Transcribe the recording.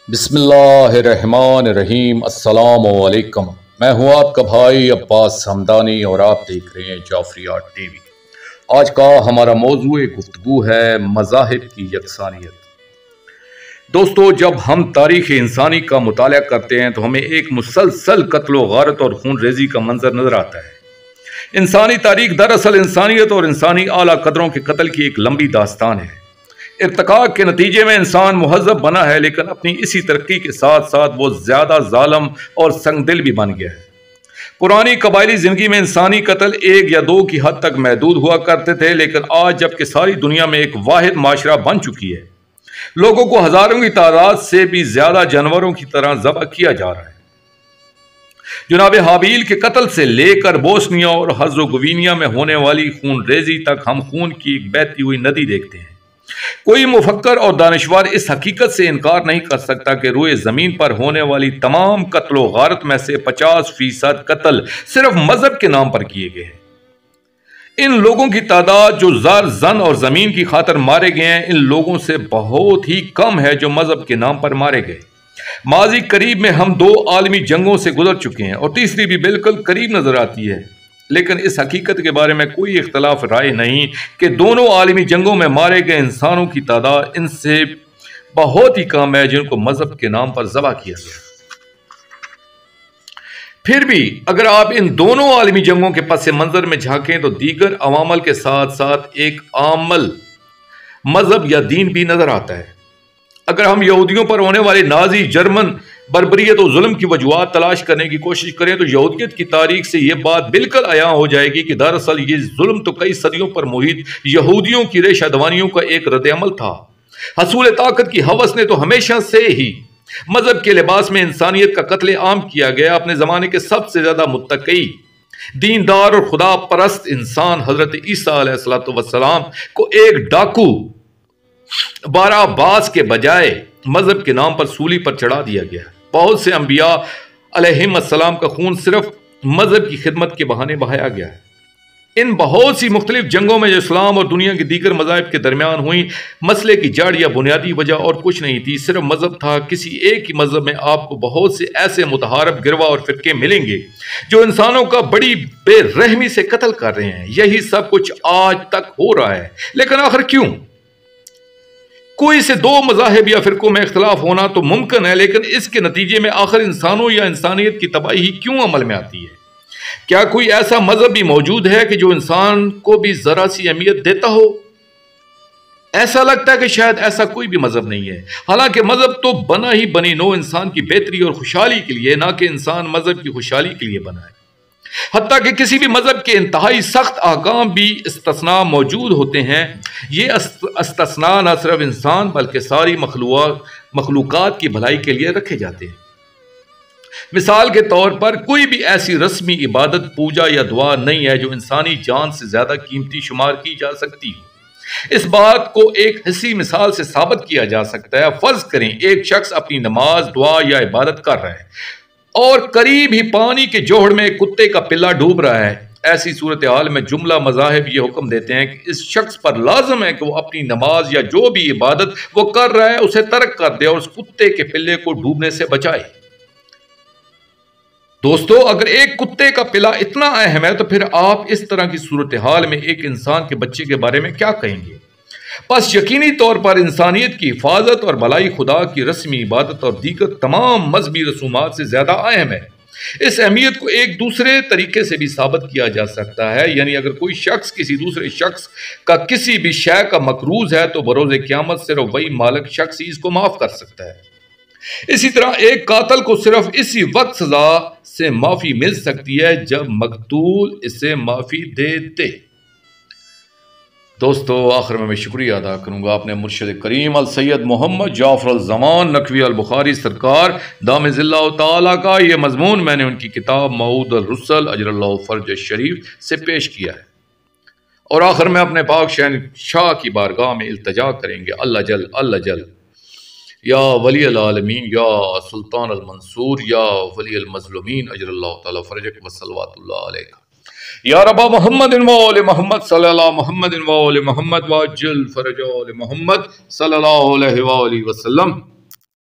بسم اللہ الرحمن الرحیم۔ السلام علیکم۔ میں ہوں آپ کا بھائی عباس حمدانی اور آپ دیکھ رہے ہیں جعفریات ٹی وی۔ آج کا ہمارا موضوع گفتگو ہے مذاہب کی یکسانیت۔ دوستو، جب ہم تاریخ انسانی کا مطالعہ کرتے ہیں تو ہمیں ایک مسلسل قتل و غارت اور خون ریزی کا منظر نظر آتا ہے۔ انسانی تاریخ دراصل انسانیت اور انسانی اعلیٰ قدروں کے قتل کی ایک لمبی داستان ہے۔ ارتقاء کے نتیجے میں انسان مہذب بنا ہے، لیکن اپنی اسی ترقی کے ساتھ ساتھ وہ زیادہ ظالم اور سنگ دل بھی بن گیا ہے۔ پرانی قبائلی زندگی میں انسانی قتل ایک یا دو کی حد تک محدود ہوا کرتے تھے، لیکن آج جبکہ ساری دنیا میں ایک واحد معاشرہ بن چکی ہے، لوگوں کو ہزاروں کی تعداد سے بھی زیادہ جانوروں کی طرح ذبح کیا جا رہا ہے۔ جناب حابیل کے قتل سے لے کر بوسنیا اور ہرزوگوینیا میں ہونے والی خون ریزی تک ہم خون کی ایک بہتی ہوئی ندی دیکھتے ہیں۔ کوئی مفکر اور دانشور اس حقیقت سے انکار نہیں کر سکتا کہ روئے زمین پر ہونے والی تمام قتل و غارت میں سے 50% قتل صرف مذہب کے نام پر کیے گئے ہیں۔ ان لوگوں کی تعداد جو زر، زن اور زمین کی خاطر مارے گئے ہیں، ان لوگوں سے بہت ہی کم ہے جو مذہب کے نام پر مارے گئے۔ ماضی قریب میں ہم 2 عالمی جنگوں سے گزر چکے ہیں اور تیسری بھی بالکل قریب نظر آتی ہے، لیکن اس حقیقت کے بارے میں کوئی اختلاف رائے نہیں کہ دونوں عالمی جنگوں میں مارے گئے انسانوں کی تعداد ان سے بہت ہی کم ہے جن کو مذہب کے نام پر ذبح کیا گیا۔ پھر بھی اگر آپ ان دونوں عالمی جنگوں کے پس منظر میں جھانکیں تو دیگر عوامل کے ساتھ ساتھ ایک عامل مذہب یا دین بھی نظر آتا ہے۔ اگر ہم یہودیوں پر ہونے والے نازی جرمن بربریت و ظلم کی وجوہات تلاش کرنے کی کوشش کریں تو یہودیت کی تاریخ سے یہ بات بالکل عیاں ہو جائے گی کہ دراصل یہ ظلم تو کئی صدیوں پر محیط یہودیوں کی ریشہ دوانیوں کا ایک رد عمل تھا۔ حصول طاقت کی ہوس نے تو ہمیشہ سے ہی مذہب کے لباس میں انسانیت کا قتل عام کیا گیا۔ اپنے زمانے کے سب سے زیادہ متقی، دیندار اور خدا پرست انسان حضرت عیسیٰ علیہ السلام کو ایک ڈاکو بارہ باز کے بجائے مذہب کے نام پر سولی پر چڑھا دیا گیا۔ بہت سے انبیاء علیہم السلام کا خون صرف مذہب کی خدمت کے بہانے بہایا گیا ہے۔ ان بہت سی مختلف جنگوں میں جو اسلام اور دنیا کے دیگر مذاہب کے درمیان ہوئی، مسئلے کی جڑ یا بنیادی وجہ اور کچھ نہیں تھی، صرف مذہب تھا۔ کسی ایک ہی مذہب میں آپ کو بہت سے ایسے متحارب گروہ اور فرقے ملیں گے جو انسانوں کا بڑی بے رحمی سے قتل کر رہے ہیں۔ یہی سب کچھ آج تک ہو رہا ہے، لیکن آخر کیوں؟ کوئی سے 2 مذاہب یا فرقوں میں اختلاف ہونا تو ممکن ہے، لیکن اس کے نتیجے میں آخر انسانوں یا انسانیت کی تباہی کیوں عمل میں آتی ہے؟ کیا کوئی ایسا مذہب بھی موجود ہے کہ جو انسان کو بھی ذرا سی اہمیت دیتا ہو؟ ایسا لگتا ہے کہ شاید ایسا کوئی بھی مذہب نہیں ہے، حالانکہ مذہب تو بنا ہی بنی نوع انسان کی بہتری اور خوشحالی کے لیے، نہ کہ انسان مذہب کی خوشحالی کے لیے بنا ہے۔ حتیٰ کہ کسی بھی مذہب کے انتہائی سخت احکام بھی استثناء موجود ہوتے ہیں۔ یہ استثناء نہ صرف انسان بلکہ ساری مخلوقات کی بھلائی کے لیے رکھے جاتے ہیں۔ مثال کے طور پر کوئی بھی ایسی رسمی عبادت، پوجا یا دعا نہیں ہے جو انسانی جان سے زیادہ قیمتی شمار کی جا سکتی ہو۔ اس بات کو ایک حسی مثال سے ثابت کیا جا سکتا ہے۔ فرض کریں ایک شخص اپنی نماز، دعا یا عبادت کر رہا ہے اور قریب ہی پانی کے جوہڑ میں ایک کتے کا پلہ ڈوب رہا ہے۔ ایسی صورتحال میں جملہ مذاہب یہ حکم دیتے ہیں کہ اس شخص پر لازم ہے کہ وہ اپنی نماز یا جو بھی عبادت وہ کر رہا ہے اسے ترک کر دے اور اس کتے کے پلے کو ڈوبنے سے بچائے۔ دوستو، اگر ایک کتے کا پلہ اتنا اہم ہے تو پھر آپ اس طرح کی صورتحال میں ایک انسان کے بچے کے بارے میں کیا کہیں گے؟ بس یقینی طور پر انسانیت کی حفاظت اور بھلائی خدا کی رسمی عبادت اور دیگر تمام مذہبی رسومات سے زیادہ اہم ہے۔ اس اہمیت کو ایک دوسرے طریقے سے بھی ثابت کیا جا سکتا ہے، یعنی اگر کوئی شخص کسی دوسرے شخص کا کسی بھی شے کا مقروض ہے تو بروز قیامت صرف وہی مالک شخص ہی اس کو معاف کر سکتا ہے۔ اسی طرح ایک قاتل کو صرف اسی وقت سزا سے معافی مل سکتی ہے جب مقتول اسے معافی دے دے۔ دوستو، آخر میں شکریہ ادا کروں گا اپنے مرشد کریم السید محمد جعفر الزمان نقوی البخاری سرکار دام ذلہ تعالیٰ کا یہ مضمون میں نے ان کی کتاب موعود الرسل اجر اللہ فرج شریف سے پیش کیا ہے، اور آخر میں اپنے پاک شہنشاہ کی بارگاہ میں التجا کریں گے، اللہ جل یا ولی العالمین، یا سلطان المنصور، یا ولی المظلومین اجر اللہ تعالیٰ فرجک وصلوات اللہ علیہ، یا رب محمد و آل محمد صلی اللہ محمد و آل محمد وعجل فرج آل محمد صلی اللہ علیہ وآلہ وسلم۔